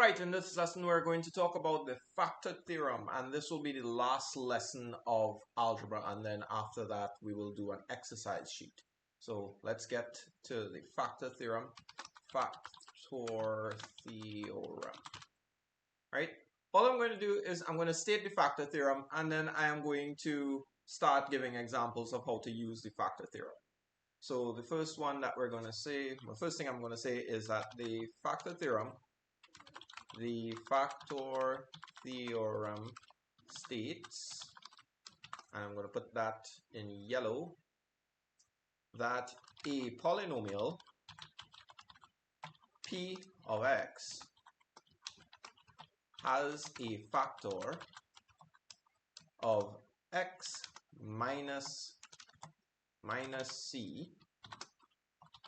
Alright, in this lesson we're going to talk about the factor theorem, and this will be the last lesson of algebra, and then after that we will do an exercise sheet. So let's get to the factor theorem. Factor theorem. Right? All I'm going to do is I'm going to state the factor theorem, and then I am going to start giving examples of how to use the factor theorem. So the first one that we're going to say, the first thing I'm going to say is that the factor theorem states, and I'm going to put that in yellow, that a polynomial p of x has a factor of x minus c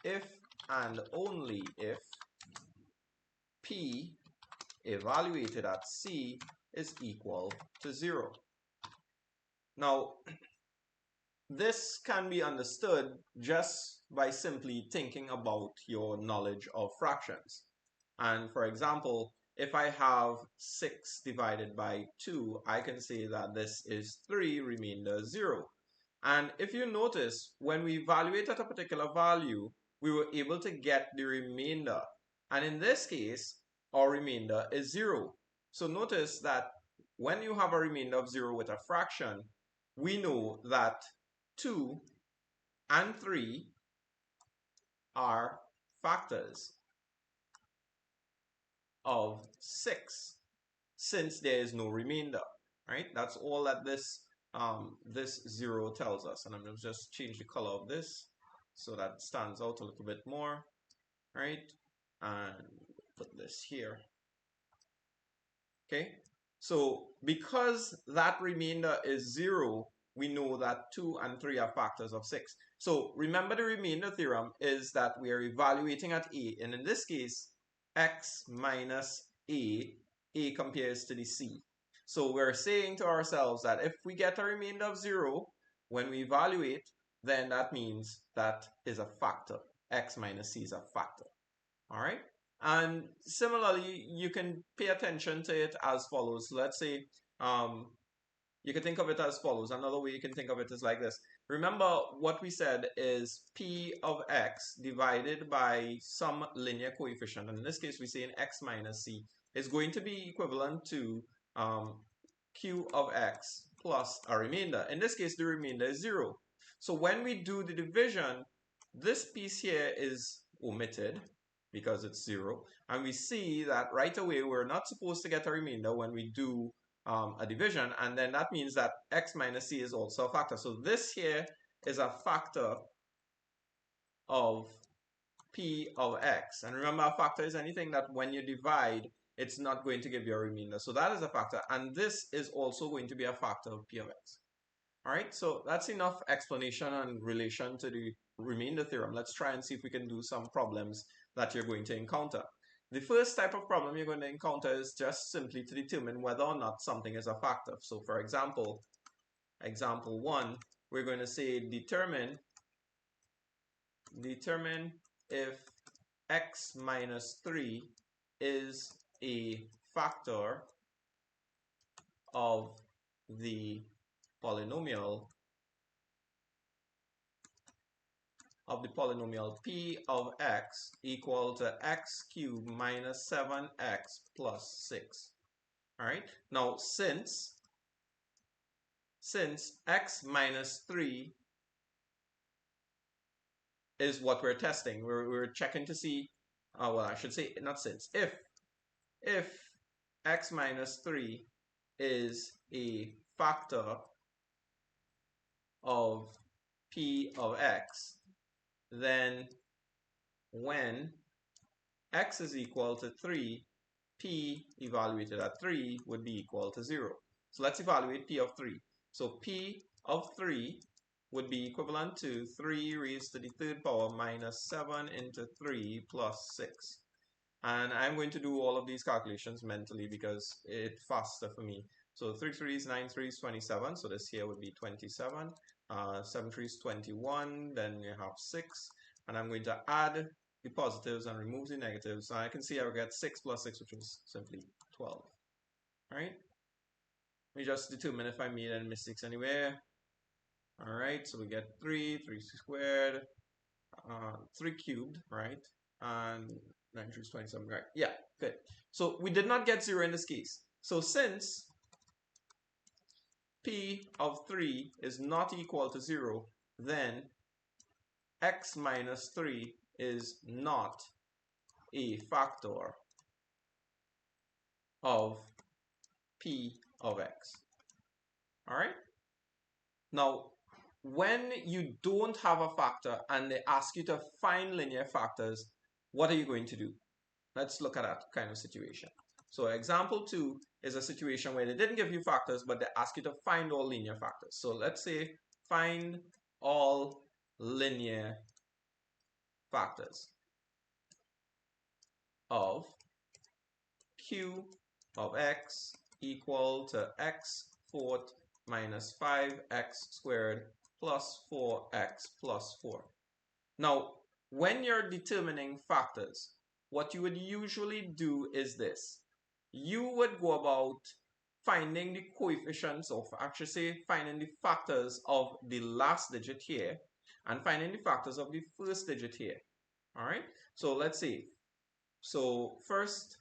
if and only if p evaluated at c is equal to 0. Now, this can be understood just by simply thinking about your knowledge of fractions. And for example, if I have 6 divided by 2, I can say that this is 3, remainder 0. And if you notice, when we evaluate at a particular value, we were able to get the remainder. And in this case, our remainder is 0. So notice that when you have a remainder of 0 with a fraction, we know that 2 and 3 are factors of 6 since there is no remainder, right? That's all that this 0 tells us. And I'm going to just change the color of this so that stands out a little bit more, right? And put this here. Okay, so because that remainder is 0, we know that 2 and 3 are factors of 6. So remember, the remainder theorem is that we are evaluating at a, and in this case, x minus a compares to the c. So we're saying to ourselves that if we get a remainder of 0 when we evaluate, then that means that is a factor. X minus c is a factor. All right. And similarly, you can pay attention to it as follows. Let's say you can think of it as follows. Another way you can think of it is like this. Remember, what we said is p of x divided by some linear coefficient. And in this case, we say in x minus c is going to be equivalent to q of x plus a remainder. In this case, the remainder is 0. So when we do the division, this piece here is omitted because it's 0, and we see that right away we're not supposed to get a remainder when we do a division, and then that means that x minus c is also a factor. So this here is a factor of p of x, and remember, a factor is anything that when you divide, it's not going to give you a remainder. So that is a factor, and this is also going to be a factor of p of x. All right, so that's enough explanation in relation to the remainder theorem. Let's try and see if we can do some problems that you're going to encounter. The first type of problem you're going to encounter is just simply to determine whether or not something is a factor. So for example, example 1, we're going to say determine if x minus 3 is a factor of the polynomial p of x equal to x cubed minus 7x plus 6. All right, now since x minus 3 is what we're testing, we're checking to see, well, I should say not since, if x minus 3 is a factor of p of x, then when x is equal to 3, p evaluated at 3 would be equal to 0. So let's evaluate p of 3. So p of 3 would be equivalent to 3 raised to the third power minus 7 into 3 plus 6. And I'm going to do all of these calculations mentally because it's faster for me. So 3 3s, 9 3s, 27. So this here would be 27. 7 3s, 21. Then you have 6. And I'm going to add the positives and remove the negatives. So I can see I will get 6 plus 6, which is simply 12. All right. Let me just determine if I made any mistakes anywhere. All right. So we get 3 squared, 3 cubed, right? And 9 3 is 27, right? Yeah, good. So we did not get 0 in this case. So since P of 3 is not equal to 0, then x minus 3 is not a factor of P of x. All right? Now, when you don't have a factor and they ask you to find linear factors, what are you going to do? Let's look at that kind of situation. So example 2 is a situation where they didn't give you factors, but they ask you to find all linear factors. So let's say find all linear factors of q of x equal to x fourth minus 5x squared plus 4x plus 4. Now, when you're determining factors, what you would usually do is this. You would go about finding the coefficients of, actually say, finding the factors of the last digit here and finding the factors of the first digit here. All right. So let's see. So first,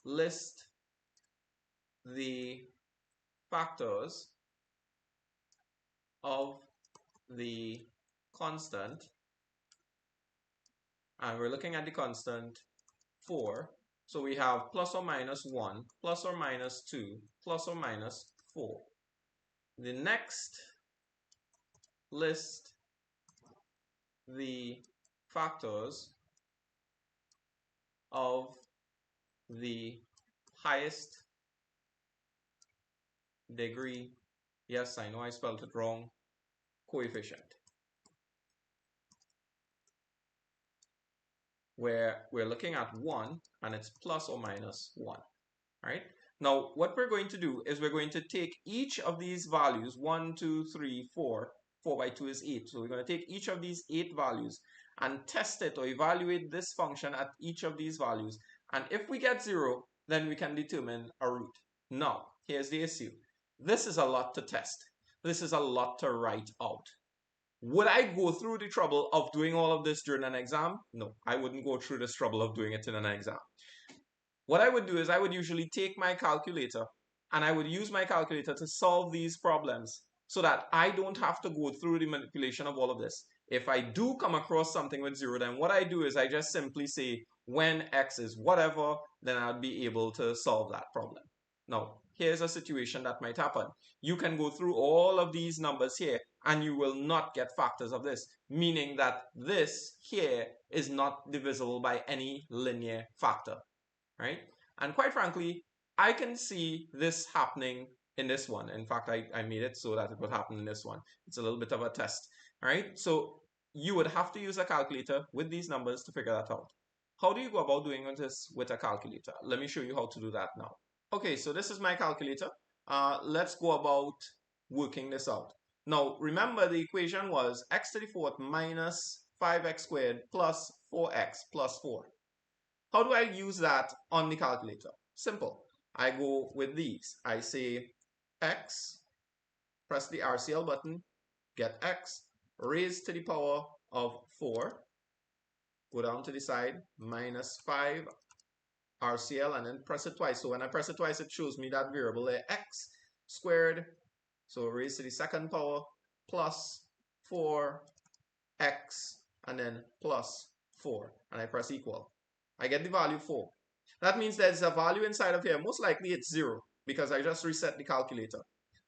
list the factors of the constant, and we're looking at the constant 4. So we have plus or minus 1, plus or minus 2, plus or minus 4. The next, list the factors of the highest degree, yes, I know I spelled it wrong, coefficient, where we're looking at 1 and it's plus or minus 1, right? Now, what we're going to do is we're going to take each of these values, 1, 2, 3, 4, 4 by 2 is 8. So we're going to take each of these 8 values and test it or evaluate this function at each of these values. And if we get 0, then we can determine a root. Now, here's the issue. This is a lot to test. This is a lot to write out. Would I go through the trouble of doing all of this during an exam? No, I wouldn't go through this trouble of doing it in an exam. What I would do is I would usually take my calculator and I would use my calculator to solve these problems so that I don't have to go through the manipulation of all of this. If I do come across something with 0, then what I do is I just simply say when x is whatever, then I'll be able to solve that problem. Now, here's a situation that might happen. You can go through all of these numbers here and you will not get factors of this, meaning that this here is not divisible by any linear factor. Right? And quite frankly, I can see this happening in this one. In fact, I made it so that it would happen in this one. It's a little bit of a test. All right? So you would have to use a calculator with these numbers to figure that out. How do you go about doing this with a calculator? Let me show you how to do that now. Okay, so this is my calculator. Let's go about working this out. Now, remember the equation was x to the fourth minus 5x squared plus 4x plus 4. How do I use that on the calculator? Simple. I go with these. I say x, press the RCL button, get x, raised to the power of 4, go down to the side, minus 5 RCL, and then press it twice. So when I press it twice, it shows me that variable there, x squared, so raised to the second power, plus 4x, and then plus 4, and I press equal. I get the value 4. That means there's a value inside of here. Most likely it's 0 because I just reset the calculator.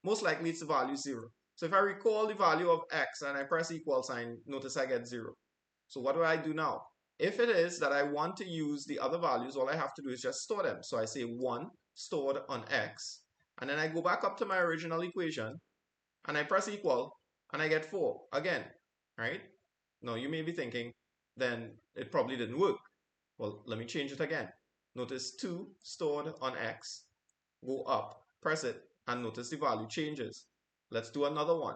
Most likely it's the value 0. So if I recall the value of x and I press equal sign, notice I get 0. So what do I do now? If it is that I want to use the other values, all I have to do is just store them. So I say 1 stored on x, and then I go back up to my original equation and I press equal and I get 4 again, right? Now you may be thinking, then it probably didn't work. Well, let me change it again. Notice 2 stored on x, go up, press it, and notice the value changes. Let's do another one.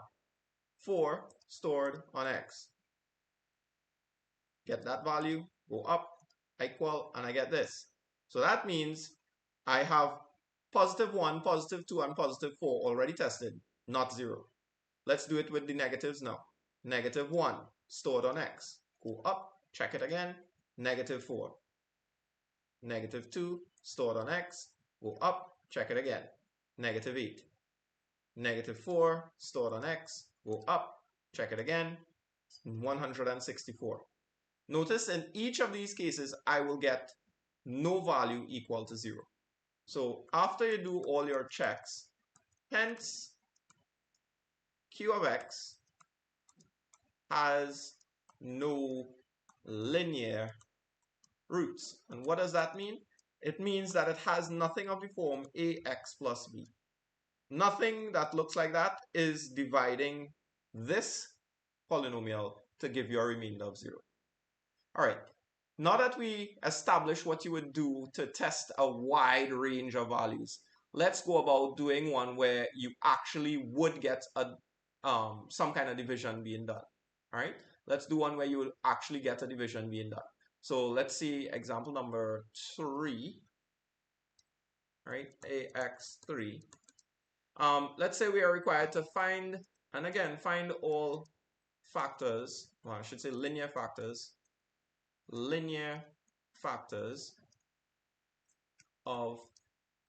4 stored on x. get that value, go up, equal, and I get this. So that means I have positive 1, positive 2, and positive 4 already tested, not 0. Let's do it with the negatives now. Negative 1 stored on x. Go up, check it again. Negative 4. Negative 2 stored on x. Go up, check it again. Negative 8. Negative 4 stored on x. Go up, check it again. 164. Notice in each of these cases, I will get no value equal to 0. So after you do all your checks, hence q of x has no linear roots. And what does that mean? It means that it has nothing of the form ax plus b. Nothing that looks like that is dividing this polynomial to give you a remainder of 0. All right, now that we established what you would do to test a wide range of values, let's go about doing one where you actually would get a some kind of division being done. All right, let's do one where you will actually get a division being done. So let's see example number 3. All right, ax3. Let's say we are required to find, and again, find all factors, well, I should say linear factors of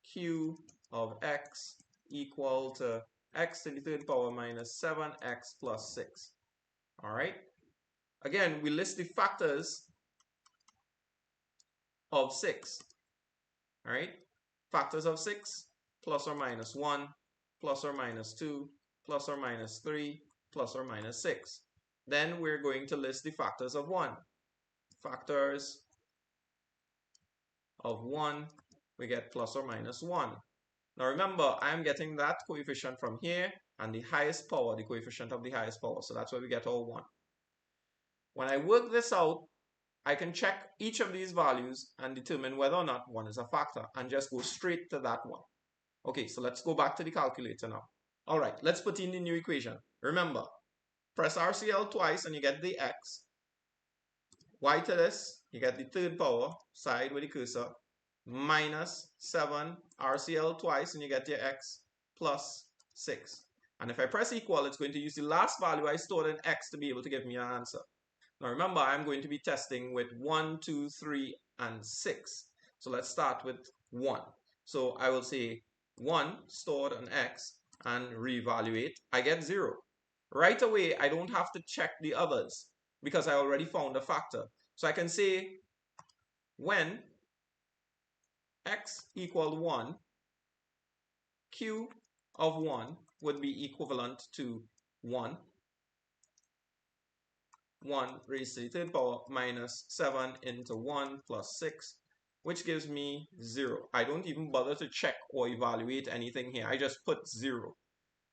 q of x equal to x to the third power minus 7x plus 6. All right. Again, we list the factors of 6. All right. Factors of 6, plus or minus 1, plus or minus 2, plus or minus 3, plus or minus 6. Then we're going to list the factors of 1. Factors of 1, we get plus or minus 1. Now remember, I'm getting that coefficient from here and the highest power, the coefficient of the highest power. So that's where we get all 1. When I work this out, I can check each of these values and determine whether or not 1 is a factor and just go straight to that one. Okay, so let's go back to the calculator now. All right, let's put in the new equation. Remember, press RCL twice and you get the x. Y to this, you get the third power, side with the cursor, minus 7 RCL twice and you get your x plus 6. And if I press equal, it's going to use the last value I stored in x to be able to give me an answer. Now remember, I'm going to be testing with 1, 2, 3, and 6. So let's start with 1. So I will say 1 stored on x and reevaluate. I get 0. Right away, I don't have to check the others because I already found a factor. So I can say when x equal 1, q of 1 would be equivalent to 1 raised to the third power minus 7 into 1 plus 6, which gives me 0. I don't even bother to check or evaluate anything here. I just put 0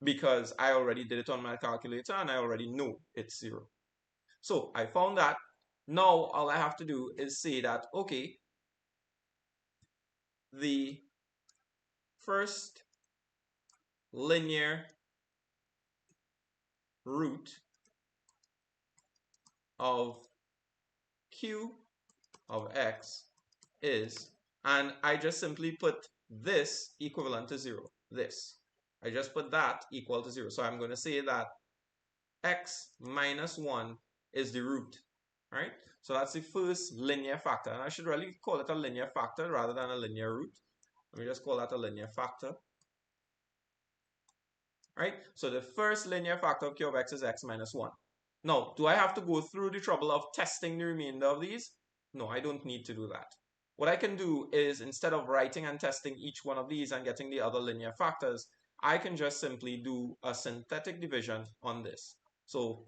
because I already did it on my calculator and I already know it's 0. So I found that. Now all I have to do is say that, okay, the first linear root of q of x is, and I just simply put this equivalent to 0. This. I just put that equal to 0. So I'm going to say that x minus 1 is the root. Right? So that's the first linear factor. And I should really call it a linear factor rather than a linear root. Let me just call that a linear factor. Right? So the first linear factor of q of x is x minus 1. Now, do I have to go through the trouble of testing the remainder of these? No, I don't need to do that. What I can do is, instead of writing and testing each one of these and getting the other linear factors, I can just simply do a synthetic division on this. So,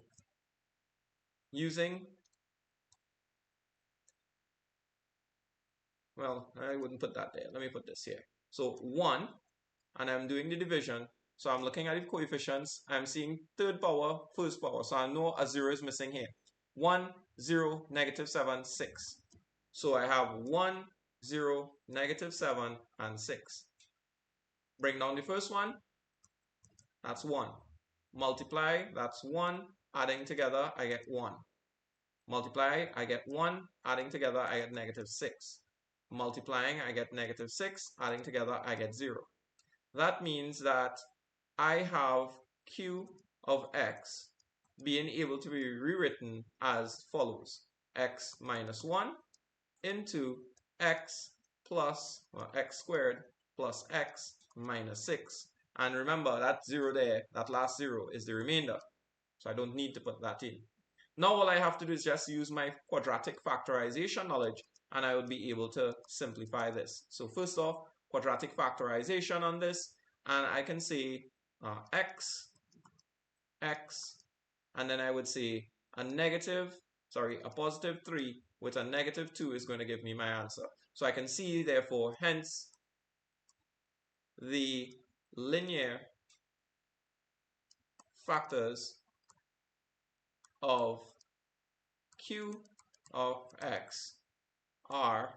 using, well, I wouldn't put that there. Let me put this here. So, 1, and I'm doing the division. So I'm looking at the coefficients. I'm seeing third power, first power. So I know a 0 is missing here. 1, 0, negative 7, 6. So I have 1, 0, negative 7, and 6. Bring down the first one. That's 1. Multiply, that's 1. Adding together, I get 1. Multiply, I get 1. Adding together, I get negative 6. Multiplying, I get negative 6. Adding together, I get 0. That means that I have q of x being able to be rewritten as follows. X minus 1 into x plus, well, x squared plus x minus 6. And remember, that 0 there, that last 0 is the remainder. So I don't need to put that in. Now all I have to do is just use my quadratic factorization knowledge and I would be able to simplify this. So first off, quadratic factorization on this, and I can say x, and then I would say a positive 3 with a negative 2 is going to give me my answer. So I can see, therefore, hence, the linear factors of q of x are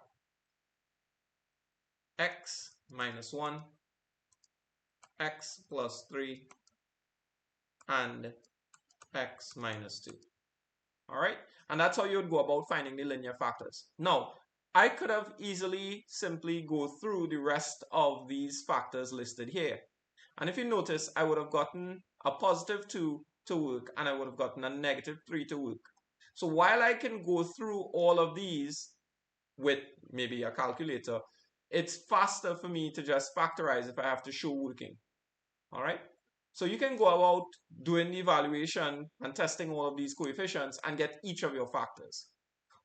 x minus 1, x plus 3, and x minus 2. All right, and that's how you would go about finding the linear factors. Now, I could have easily simply go through the rest of these factors listed here. And if you notice, I would have gotten a positive 2 to work, and I would have gotten a negative 3 to work. So while I can go through all of these with maybe a calculator, it's faster for me to just factorize if I have to show working. All right. So you can go about doing the evaluation and testing all of these coefficients and get each of your factors.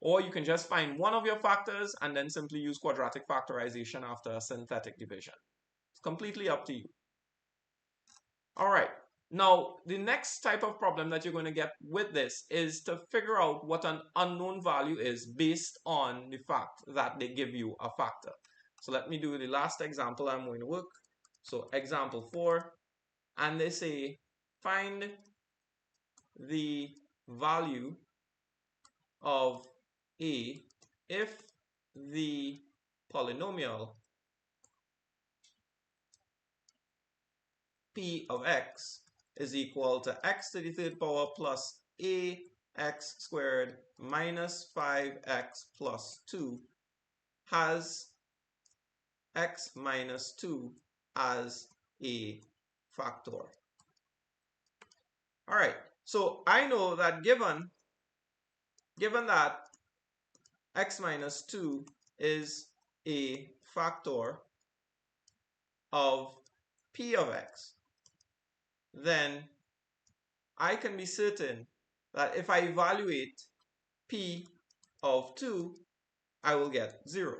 Or you can just find one of your factors and then simply use quadratic factorization after a synthetic division. It's completely up to you. All right. Now, the next type of problem that you're going to get with this is to figure out what an unknown value is based on the fact that they give you a factor. So let me do the last example I'm going to work. So example 4. And they say, find the value of a if the polynomial p of x is equal to x to the third power plus a x squared minus 5x plus 2 has x minus 2 as a factor. All right, so I know that given that x minus 2 is a factor of p of x, then I can be certain that if I evaluate p of 2, I will get 0.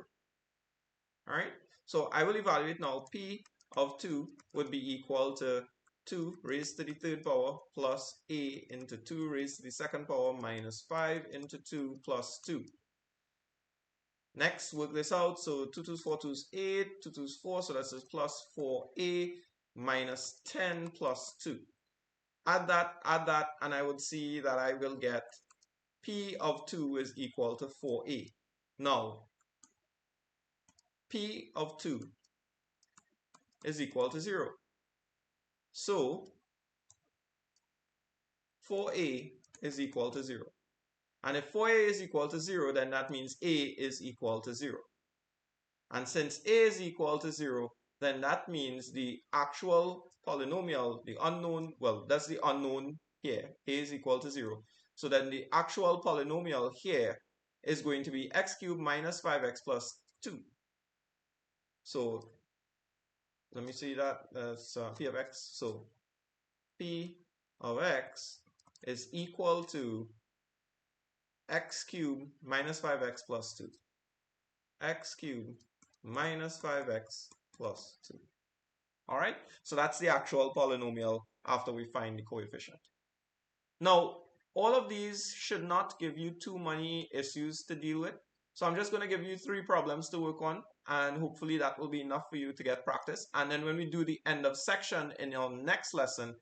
All right, so I will evaluate now p of 2 would be equal to 2 raised to the third power plus a into 2 raised to the second power minus 5 into 2 plus 2. Next, work this out. So 2 2's 4 2's 8, 2 2's 4, so that's plus 4a minus 10 plus 2. Add that, and I would see that I will get p of 2 is equal to 4a. Now, p of 2 is equal to 0. So, 4a is equal to 0. And if 4a is equal to 0, then that means a is equal to 0. And since a is equal to 0, then that means the actual polynomial, the unknown, well, that's the unknown here, a is equal to 0. So then the actual polynomial here is going to be x cubed minus 5x plus 2. So let me see that as p of x. So p of x is equal to x cubed minus 5x plus 2. X cubed minus 5x plus 2. All right, so that's the actual polynomial after we find the coefficient. Now, all of these should not give you too many issues to deal with. So I'm just going to give you 3 problems to work on, and hopefully that will be enough for you to get practice. And then when we do the end of section in our next lesson,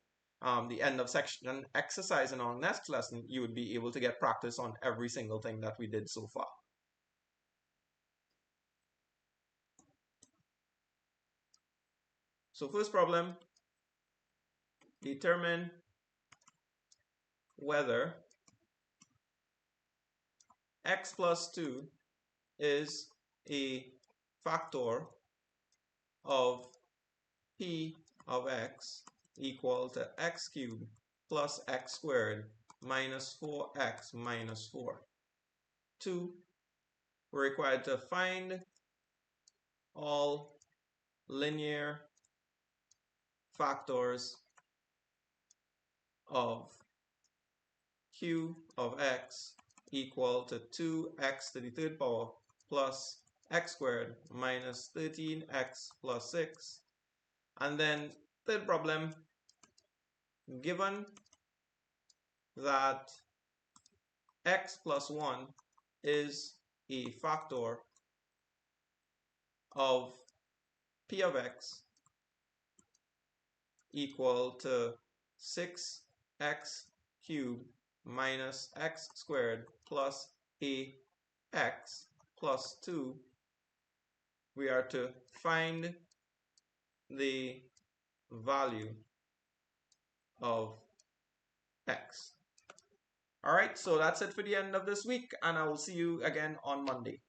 the end of section exercise in our next lesson, you would be able to get practice on every single thing that we did so far. So first problem, determine whether x plus 2 is a factor of p of x equal to x cubed plus x squared minus 4x minus 4. 2, we're required to find all linear factors of q of x equal to 2x to the third power plus x squared minus 13x plus 6. And then third problem, given that x plus 1 is a factor of p of x equal to 6x cubed minus x squared plus ax plus 2, we are to find the value of x. All right, so that's it for the end of this week, and I will see you again on Monday.